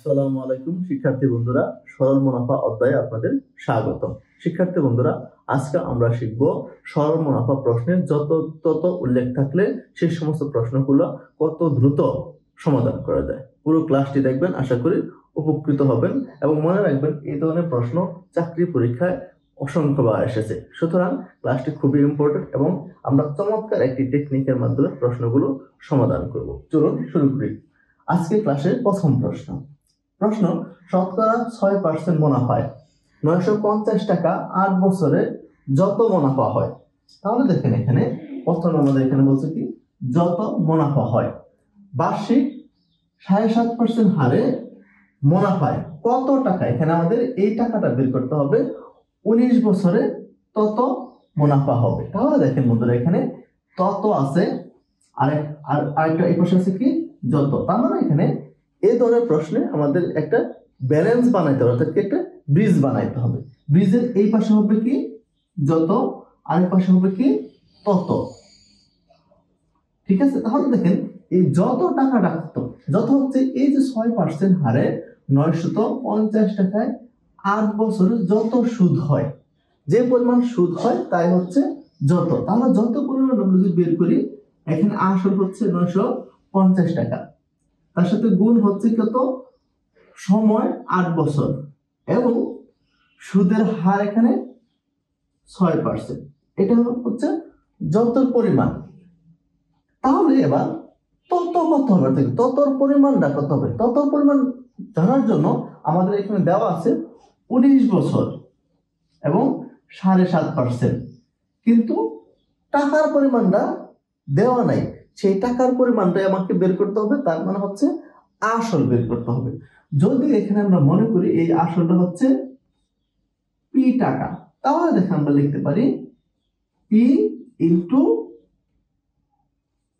আসসালামু আলাইকুম শিক্ষার্থী বন্ধুরা, সরল মুনাফা অধ্যায়ে আপনাদের স্বাগতম। শিক্ষার্থী বন্ধুরা, আজকে আমরা শিখব সরল মুনাফা প্রশ্নের যত তত উল্লেখ থাকলে সেই সমস্ত প্রশ্নগুলো কত দ্রুত সমাধান করা যায়। পুরো ক্লাসটি দেখবেন, আশা করি উপকৃত হবেন। এবং মনে রাখবেন, এই ধরনের প্রশ্ন চাকরি পরীক্ষায় অসংখ্যবার এসেছে, সুতরাং ক্লাসটি খুবই ইম্পর্টেন্ট এবং আমরা চমৎকার একটি টেকনিকের মাধ্যমে প্রশ্নগুলো সমাধান করব। চলুন শুরু করি। আজকে ক্লাসের প্রথম প্রশ্ন শতকরা 6% মুনাফায় 950 টাকা 8 বছরে যত মুনাফা হয়। তাহলে দেখেন, এখানে প্রথম আমাদের এখানে বলছে কি, যত মুনাফা হয় বার্ষিক 7.5% হারে মুনাফায় কত টাকা। এখানে আমাদের এই টাকাটা বের করতে হবে, 19 বছরে তত মুনাফা হবে। তাহলে দেখেন বন্ধুরা, এখানে তত আছে, আরেকটা এই পাশে আছে কি, যত। তার মানে এখানে এই ধরনের প্রশ্নে আমাদের একটা ব্যালেন্স বানাইতে হবে, অর্থাৎ একটা ব্রিজ বানাইতে হবে। ব্রিজের এই পাশে হবে কি, যত, আরেক পাশে হবে কি, তত। ঠিক আছে, তাহলে দেখেন এই যত টাকাটা কত, যত হচ্ছে এই যে 6% হারে 950 টাকায় 8 বছরে যত সুদ হয়, যে পরিমাণ সুদ হয় তাই হচ্ছে যত। তাহলে যত পরিমাণ আমরা যদি বের করি, এখানে আসল হচ্ছে 950 টাকা, তার সাথে গুণ হচ্ছে কত, সময় 8 বছর, এবং সুদের হার এখানে 6%। এটা হচ্ছে যত পরিমাণ। তাহলে এবার তত কত হবে, ততর পরিমাণটা কত হবে। ততর পরিমাণ জানার জন্য আমাদের এখানে দেওয়া আছে 19 বছর এবং 7.5%, কিন্তু টাকার পরিমাণটা দেওয়া নাই। সেই টাকার পরিমাণটাই আমাকে বের করতে হবে, তার মানে হচ্ছে আসল বের করতে হবে। যদি এখানে আমরা মনে করি এই আসলটা হচ্ছে পি টাকা, তাহলে দেখেন আমরা লিখতে পারি পি ইন্টু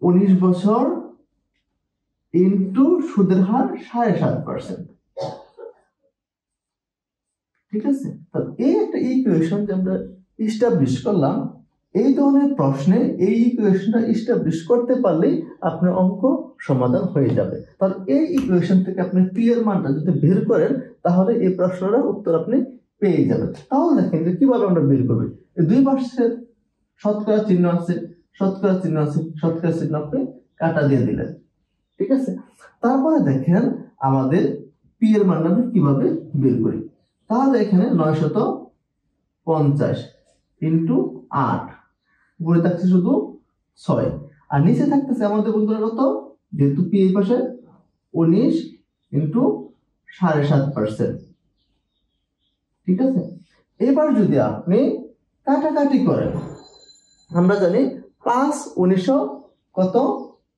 19 বছর ইন্টু সুদের হার 7.5%। ঠিক আছে, তো এই একটা ইকুয়েশন যে আমরা এস্টাবলিশ করলাম, এই ধরনের প্রশ্নে এই ইকুয়েশনটা এস্টাবলিশ করতে পারলেই আপনার অঙ্ক সমাধান হয়ে যাবে। তাহলে এই ইকুয়েশন থেকে আপনি পি এর মানটা যদি বের করেন, তাহলে এই প্রশ্নটার উত্তর আপনি পেয়ে যাবেন। তাহলে দেখেন যে কিভাবে আমরা বের করব। এই দুই পাশে শতকরা চিহ্ন আছে, শতকরা চিহ্ন আছে, শতকরা চিহ্ন আপনি কাটা দিয়ে দিলেন। ঠিক আছে, তারপরে দেখেন আমাদের পি এর মানটা আমরা কিভাবে বের করি। তাহলে এখানে 950 ইন্টু 8, উপরে থাকছে শুধু 6, আর নিচে থাকতেছে আমাদের বন্ধুরা কত, যেহেতু পি এই পাশে 19 ইন্টু 7.5%। ঠিক আছে, এবার যদি আপনি কাটাকাটি করেন, আমরা জানি 5 19 কত,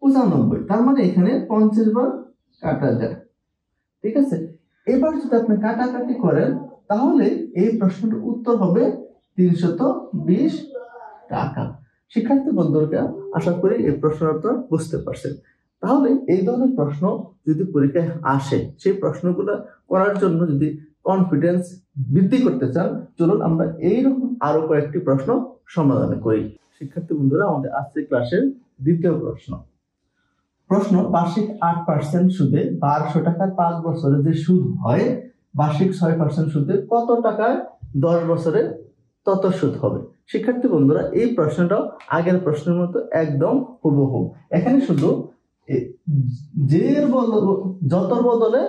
95, তার মানে এখানে 50 বার কাটা যায়। ঠিক আছে, এবার যদি আপনি কাটাকাটি করেন, তাহলে এই প্রশ্নটার উত্তর হবে 320 টাকা। শিক্ষার্থী বন্ধুরা, আশা করি এই প্রশ্নের উত্তর বুঝতে পারছেন। তাহলে এই ধরনের প্রশ্ন যদি পরীক্ষায় আসে, সেই প্রশ্নগুলো করার জন্য যদি কনফিডেন্স বৃদ্ধি করতে চান, চলুন আমরা এইরকম আরো কয়েকটি প্রশ্ন সমাধান করি। শিক্ষার্থী বন্ধুরা, আমাদের আজকের ক্লাসের দ্বিতীয় প্রশ্ন বার্ষিক 8% সুদে 1200 টাকার 5 বছরে যে সুদ হয়, বার্ষিক 6% সুদে কত টাকায় 10 বছরে তত সুদ হবে। শিক্ষার্থী বন্ধুরা, এই প্রশ্নটাও আগের প্রশ্নের মতো একদম হুবহু। এখানে শুধু যতর বদলে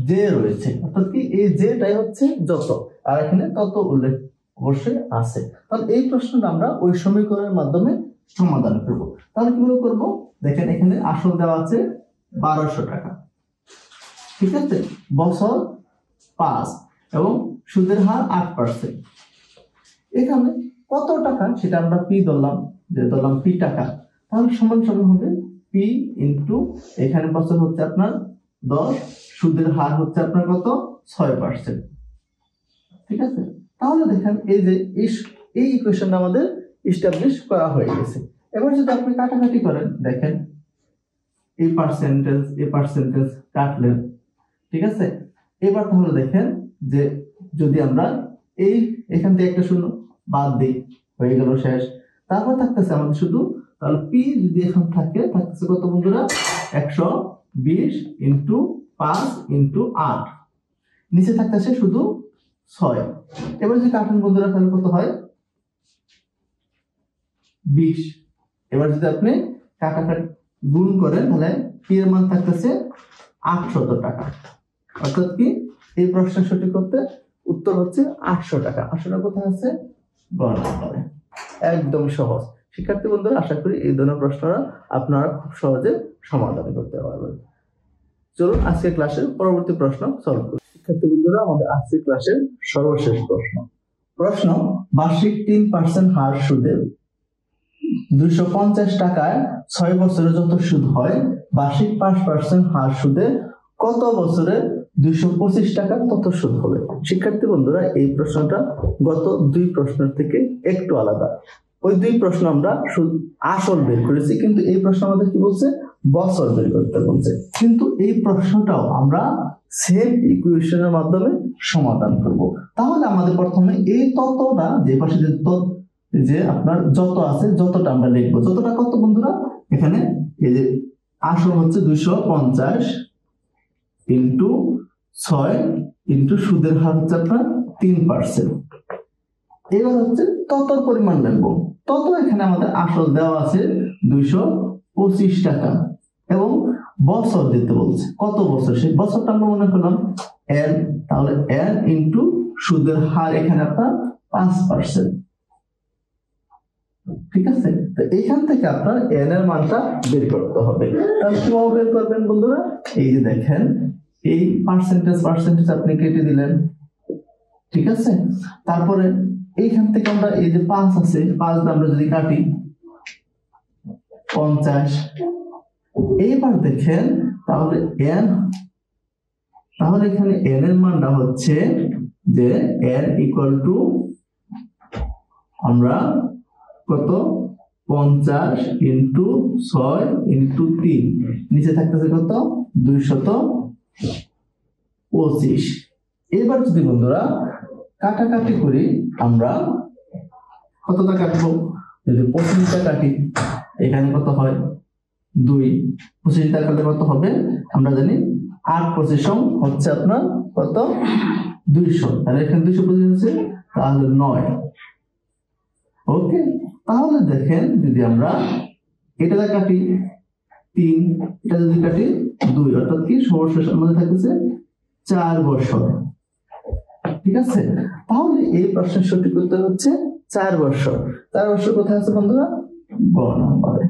যে রয়েছে, অর্থাৎ কি এই যেটাই হচ্ছে যত, আর এখানে তত উল্লেখ অবশ্যই আছে। তাহলে এই প্রশ্নটা আমরা ওই সমীকরণের মাধ্যমে সমাধান করব। তাহলে কিভাবে করব, দেখেন এখানে আসল দেওয়া আছে 1200 টাকা। ঠিক আছে, বছর 5 এবং সুদের হার 8%। এখানে কত টাকা সেটা আমরা পি ধরলাম, যে ধরলাম পি টাকা। তাহলে সমান সমান হবে পি ইন্টু, এখানে বছর হচ্ছে আপনার 10, সুদের হার হচ্ছে আপনার কত, 6%। ঠিক আছে, তাহলে দেখেন এই যে এই ইকুয়েশনটা আমাদের এস্টাবলিশ করা হয়ে গেছে। এবার যদি আপনি কাটাকাটি করেন, দেখেন এই পার্সেন্টেজ কাটলেন। ঠিক আছে, এবার তাহলে দেখেন যে যদি আমরা এই এখান থেকে একটা শূন্য বাদ দিই, হয়ে গেল শেষ। তারপর থাকতেছে আমাদের শুধু, তাহলে পি যদি এখন থাকতেছে কত বন্ধুরা, 120 ইন্টু 5 ইন্টু 8, নিচে থাকতেছে শুধু 6। এবার যদি কাটেন বন্ধুরা তাহলে কত হয় 20। এবার যদি আপনি কাটাকাটি গুণ করেন তাহলে পি এর মান থাকতেছে 800 টাকা। অর্থাৎ কি এই প্রশ্নের সঠিক উত্তর হচ্ছে 800 টাকা। 800 টাকা কোথায় আছে গণনা করে, একদম সহজ। শিক্ষার্থী বন্ধুরা আশা করি এই ধরনের প্রশ্নরা আপনারা খুব সহজে সমাধান করতে পারবেন। চলুন আজকে ক্লাসের পরবর্তী প্রশ্ন সলভ করি। শিক্ষার্থী বন্ধুরা আমাদের আজকে ক্লাসের সর্বশেষ প্রশ্ন বার্ষিক 3% হার সুদে 250 টাকায় 6 বছরে যত সুদ হয়, বার্ষিক 5% হার সুদে কত বছরে 225 টাকা তত সুদ হবে। শিক্ষার্থী বন্ধুরা এই প্রশ্নটা গত 2 প্রশ্নের থেকে একটু আলাদা। ওই 2 প্রশ্ন আমরা আসল বের করেছি, কিন্তু এই প্রশ্ন আমাদের কি বলছে বছর বের করতে বলছে। কিন্তু এই প্রশ্নটাও আমরা সেম ইকুয়েশনের মাধ্যমে সমাধান করব। তাহলে আমাদের প্রথমে এই ততটা যে পাশে যে আপনার যত আছে যতটা আমরা লিখবো। যতটা কত বন্ধুরা, এখানে এই যে আসল হচ্ছে 250 ইন্টু 6 ইন্টু সুদের হার হচ্ছে আপনার 3%। এবার হচ্ছে ততর পরিমাণ লিখবো। তত এখানে আমাদের আসল দেওয়া আছে 225 টাকা এবং বছর দিতে বলছে। কত বছর, সেই বছরটা আমরা মনে করলাম n, তাহলে n ইন্টু সুদের হার এখানে আপনার 5%। ঠিক আছে, তো এইখান থেকে আপনার n এর মানটা বের করতে হবে। তাহলে কিভাবে বের করবেন বন্ধুরা, এই যে দেখেন এই পার্সেন্টেজ আপনি কেটে দিলেন। ঠিক আছে, তারপরে এইখান থেকে আমরা এই যে 5 আছে, 5 আমরা যদি কাটি 50। এইবার দেখেন তাহলে এখানে n এর মানটা হচ্ছে যে n ইকুয়াল টু আমরা কত 50 ইন্টু 6 ইন্টু 3, নিচে থাকতেছে কত 225। এবার যদি বন্ধুরা কাটাকাটি করি, আমরা কতটা কাটবো, যদি 25টা কাটি এখানে কত হয় 2, 25টা কাটলে কত হবে আমরা জানি 8 25 হচ্ছে আপনার কত 200, তাহলে এখানে 225 হচ্ছে তাহলে 9। ওকে, তাহলে দেখেন যদি আমরা এটা কাটি 3, এটা যদি কাটি 2, অর্থাৎ কি সর্বশেষ আমাদের থাকতেছে 4 বছর। ঠিক আছে, তাহলে এই প্রশ্নের সঠিক উত্তর হচ্ছে 4 বছর। 4 বছর কোথায় আছে বন্ধুরা, গ নম্বরে।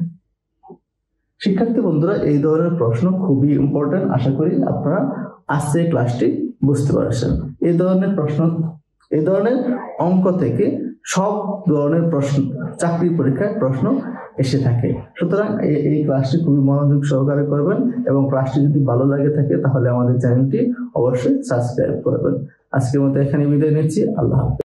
শিক্ষার্থী বন্ধুরা এই ধরনের প্রশ্ন খুবই ইম্পর্টেন্ট। আশা করি আপনারা আজকে ক্লাসটি বুঝতে পারছেন। এই ধরনের অঙ্ক থেকে সব ধরনের প্রশ্ন চাকরি পরীক্ষায় প্রশ্ন এসে থাকে। সুতরাং এই ক্লাসটি খুবই মনোযোগ সহকারে করবেন এবং ক্লাসটি যদি ভালো লাগে থাকে তাহলে আমাদের চ্যানেলটি অবশ্যই সাবস্ক্রাইব করবেন। আজকের মতো এখানে বিদায় নিচ্ছি। আল্লাহ হাফেজ।